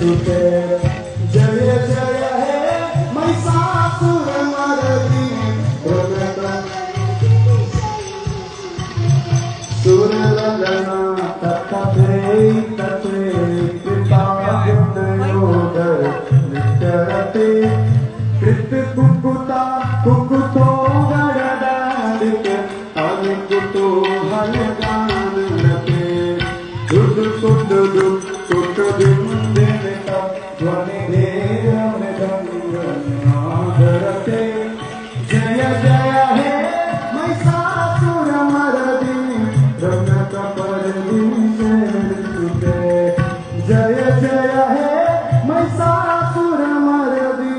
सुते जय जय हे महिषासुरमर्दिनी सुरललना तत्ते तत्ते कृपाग्नयोदर नित्यरते कृत कुकुता कुकुतो गडदादिक अनिकुतो हलगानरते दुद कुद दुद कुद दिन दिन तप ध्वनि देव नादरते जय जय हे महिषासुरमर्दिनी रम्यकपर्दिनी सुते जय जय हे महिषासुरमर्दिनी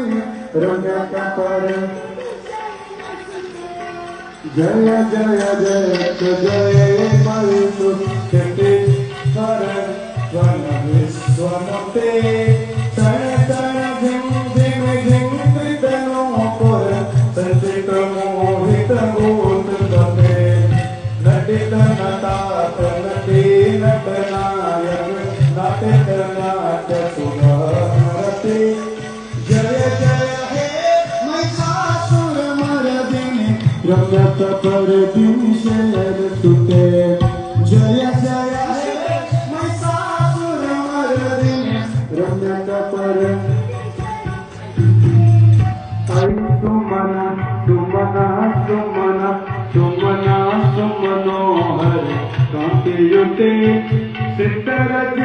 रम्यकपर्दिनी जय जय जय जय मरुतुष्टि कर वन विश्वमते तण तण झिम झिम झिम कृतनो पुर संचित मोहित भूत कपे नटित नतात नटी नटनायक नाटित नाट्य सुरते जय जय हे महिषासुरमर्दिनी रम्यकपर्दिनी सुते जय जय हे महिषासुरमर्दिनी रम्यकपर्दिनी सुमना सुमना सुमना सुमना सुमनोहर कांतियुते सिद्धरज